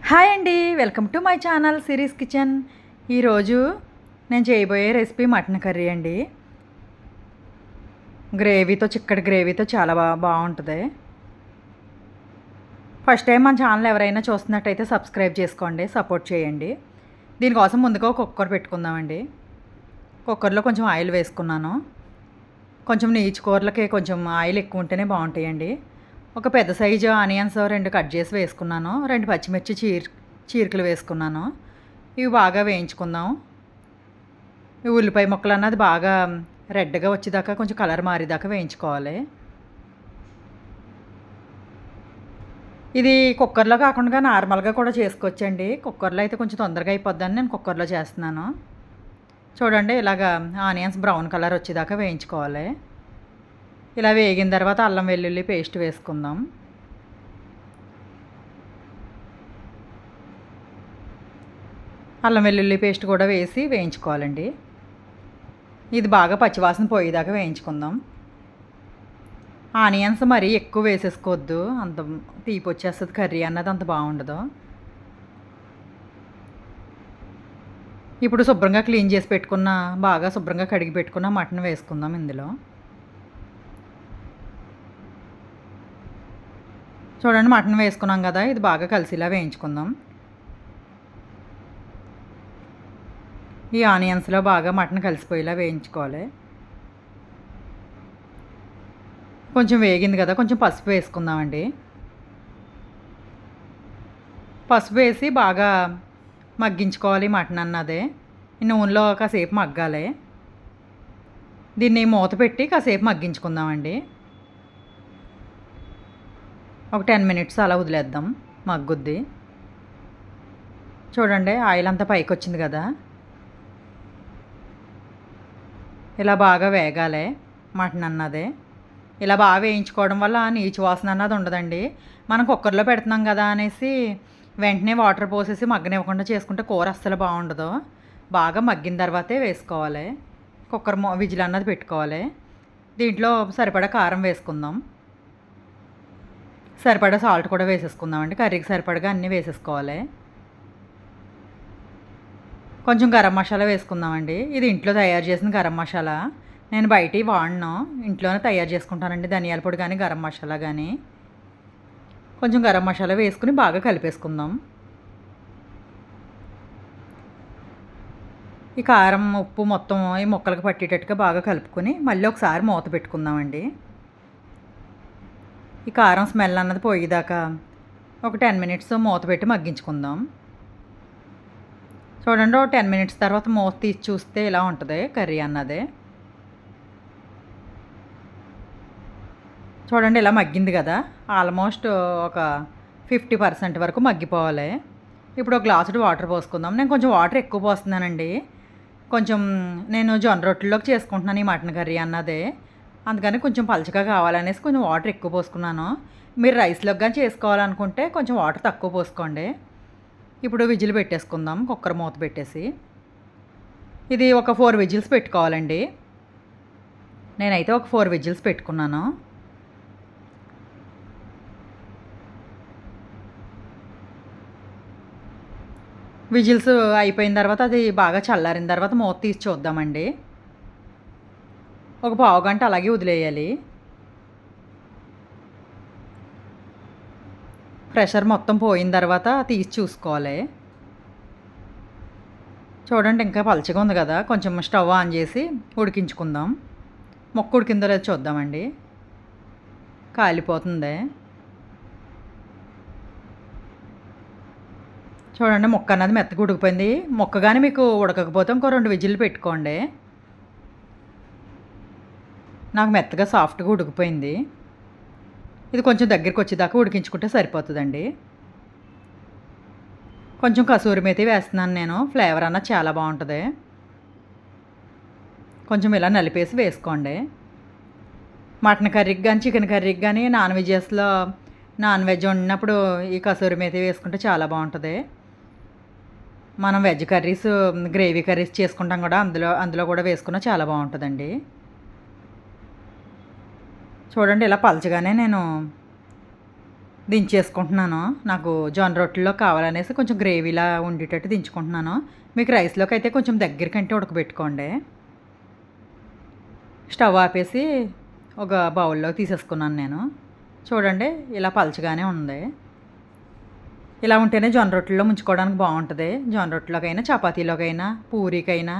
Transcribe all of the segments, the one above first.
Hi అండి, welcome to my channel series kitchen. ఈరోజు నేను చేయబోయే రెసిపీ మటన్ కర్రీ అండి. గ్రేవీతో, చిక్కటి గ్రేవీతో చాలా బాగుంటుంది. ఫస్ట్ టైం మన ఛానల్ ఎవరైనా చూస్తున్నట్టయితే సబ్స్క్రైబ్ చేసుకోండి, సపోర్ట్ చేయండి. దీనికోసం ముందుగా ఒక కుక్కర్ పెట్టుకుందామండి. కుక్కర్లో కొంచెం ఆయిల్ వేసుకున్నాను. కొంచెం నీచు కూరలకి కొంచెం ఆయిల్ ఎక్కువ ఉంటేనే బాగుంటాయండి. ఒక పెద్ద సైజు ఆనియన్స్ 2 కట్ చేసి వేసుకున్నాను. 2 పచ్చిమిర్చి చీరికలు వేసుకున్నాను. ఇవి బాగా వేయించుకుందాం. ఈ ఉల్లిపాయ ముక్కలు అన్నది బాగా రెడ్గా వచ్చేదాకా, కొంచెం కలర్ మారేదాకా వేయించుకోవాలి. ఇది కుక్కర్లో కాకుండా నార్మల్గా కూడా చేసుకోవచ్చండి. కుక్కర్లో అయితే కొంచెం తొందరగా అయిపోద్దని నేను కుక్కర్లో చేస్తున్నాను. చూడండి, ఇలాగా ఆనియన్స్ బ్రౌన్ కలర్ వచ్చేదాకా వేయించుకోవాలి. ఇలా వేగిన తర్వాత అల్లం వెల్లుల్లి పేస్ట్ వేసుకుందాం. అల్లం వెల్లుల్లి పేస్ట్ కూడా వేసి వేయించుకోవాలండి. ఇది బాగా పచ్చివాసన పోయేదాకా వేయించుకుందాం. ఆనియన్స్ మరీ ఎక్కువ వేసేసుకోవద్దు, అంత తీపి వచ్చేస్తుంది కర్రీ అన్నది, అంత బాగుండదు. ఇప్పుడు శుభ్రంగా క్లీన్ చేసి పెట్టుకున్న, బాగా శుభ్రంగా కడిగి పెట్టుకున్న మటన్ వేసుకుందాం ఇందులో. చూడండి, మటన్ వేసుకున్నాం కదా, ఇది బాగా కలిసిలా వేయించుకుందాం. ఈ ఆనియన్స్లో బాగా మటన్ కలిసిపోయేలా వేయించుకోవాలి. కొంచెం వేగింది కదా, కొంచెం పసుపు వేసుకుందామండి. పసుపు వేసి బాగా మగ్గించుకోవాలి మటన్ అన్నదే. నూనెలో కాసేపు మగ్గాలి. దీన్ని మూత పెట్టి కాసేపు మగ్గించుకుందామండి. ఒక 10 మినిట్స్ అలా వదిలేద్దాం, మగ్గుద్ది. చూడండి, ఆయిల్ అంతా పైకి వచ్చింది కదా. ఇలా బాగా వేగాలి మటన్ అన్నది. ఇలా బాగా వేయించుకోవడం వల్ల నీచు వాసన అన్నది ఉండదండి. మనం కుక్కర్లో పెడుతున్నాం కదా అనేసి వెంటనే వాటర్ పోసేసి మగ్గనివ్వకుండా చేసుకుంటే కూర అస్సలు బాగుండదు. బాగా మగ్గిన తర్వాతే వేసుకోవాలి. కుక్కర్ విజిల్ అన్నది పెట్టుకోవాలి. దీంట్లో సరిపడా కారం వేసుకుందాం. సరిపడా సాల్ట్ కూడా వేసేసుకుందామండి. కర్రీకి సరిపడగా అన్నీ వేసేసుకోవాలి. కొంచెం గరం మసాలా వేసుకుందామండి. ఇది ఇంట్లో తయారు చేసిన గరం మసాలా, నేను బయట వాడను, ఇంట్లోనే తయారు చేసుకుంటానండి. ధనియాల పొడి కానీ గరం మసాలా కానీ. కొంచెం గరం మసాలా వేసుకుని బాగా కలిపేసుకుందాం. ఈ కారం ఉప్పు మొత్తం ఈ ముక్కలకు పట్టేటట్టుగా బాగా కలుపుకొని మళ్ళీ ఒకసారి మూత పెట్టుకుందామండి. ఈ కారం స్మెల్ అన్నది పోయేదాకా ఒక 10 మినిట్స్ మూత పెట్టి మగ్గించుకుందాం. చూడండి, ఒక 10 మినిట్స్ తర్వాత మూత తీసి చూస్తే ఇలా ఉంటుంది కర్రీ అన్నది. చూడండి, ఇలా మగ్గింది కదా, ఆల్మోస్ట్ ఒక 50% వరకు మగ్గిపోవాలి. ఇప్పుడు ఒక గ్లాసుడు వాటర్ పోసుకుందాం. నేను కొంచెం వాటర్ ఎక్కువ పోస్తున్నానండి. కొంచెం నేను జొన్న రొట్టెల్లోకి చేసుకుంటున్నాను ఈ మటన్ కర్రీ అన్నదే, అందుకని కొంచెం పలచగా కావాలనేసి కొంచెం వాటర్ ఎక్కువ పోసుకున్నాను. మీరు రైస్లోకి కానీ చేసుకోవాలనుకుంటే కొంచెం వాటర్ తక్కువ పోసుకోండి. ఇప్పుడు విజిల్ పెట్టేసుకుందాం, కుక్కర్ మూత పెట్టేసి. ఇది ఒక 4 విజిల్స్ పెట్టుకోవాలండి. నేనైతే ఒక 4 విజిల్స్ పెట్టుకున్నాను. విజిల్స్ అయిపోయిన తర్వాత అది బాగా చల్లారిన తర్వాత మూత తీసి చూద్దామండి. ఒక పావుగంట అలాగే వదిలేయాలి. ప్రెషర్ మొత్తం పోయిన తర్వాత తీసి చూసుకోవాలి. చూడండి, ఇంకా పలచగా ఉంది కదా, కొంచెం స్టవ్ ఆన్ చేసి ఉడికించుకుందాం. ముక్క ఉడికిందో లేదో చూద్దామండి. కాలిపోతుంది. చూడండి, ముక్క అన్నది మెత్తగా ఉడికిపోయింది. ముక్క కానీ మీకు ఉడకకపోతే ఇంకో 2 విజిల్లు పెట్టుకోండి. నాకు మెత్తగా సాఫ్ట్గా ఉడికిపోయింది. ఇది కొంచెం దగ్గరికి వచ్చేదాకా ఉడికించుకుంటే సరిపోతుందండి. కొంచెం కసూరి మేతి వేస్తున్నాను నేను, ఫ్లేవర్ అన్నది చాలా బాగుంటుంది. కొంచెం ఇలా నలిపేసి వేసుకోండి. మటన్ కర్రీకి కానీ చికెన్ కర్రీకి కానీ నాన్ వెజ్ వండినప్పుడు ఈ కసూరి మేతి వేసుకుంటే చాలా బాగుంటుంది. మనం వెజ్ కర్రీస్, గ్రేవీ కర్రీస్ చేసుకుంటాం కూడా, అందులో కూడా వేసుకున్నా చాలా బాగుంటుందండి. చూడండి, ఇలా పలచగానే నేను దించేసుకుంటున్నాను. నాకు జొన్న రొట్టెల్లో కావాలనేసి కొంచెం గ్రేవీలా ఉండేటట్టు దించుకుంటున్నాను. మీకు రైస్‌లోకి అయితే కొంచెం దగ్గరికంటే ఉడకబెట్టుకోండి. స్టవ్ ఆపేసి ఒక బౌల్‌లోకి తీసేసుకున్నాను నేను. చూడండి ఇలా పలచగానే ఉంది. ఇలా ఉంటేనే జొన్న రొట్టెల్లో ముంచుకోవడానికి బావుంటది. జొన్న రొట్టెలోకైనా, చపాతీలోకైనా, పూరీకైనా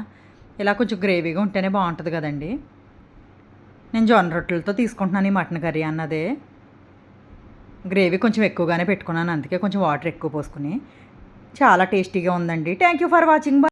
ఇలా కొంచెం గ్రేవీగా ఉంటేనే బావుంటది కదండీ! నేను జొన్న రొట్టెలతో తీసుకుంటున్నాను ఈ మటన్ కర్రీ అన్నది. గ్రేవీ కొంచెం ఎక్కువగానే పెట్టుకున్నాను. అందుకే కొంచెం వాటర్ ఎక్కువ పోసుకొని. చాలా టేస్టీగా ఉందండి. Thank you for watching.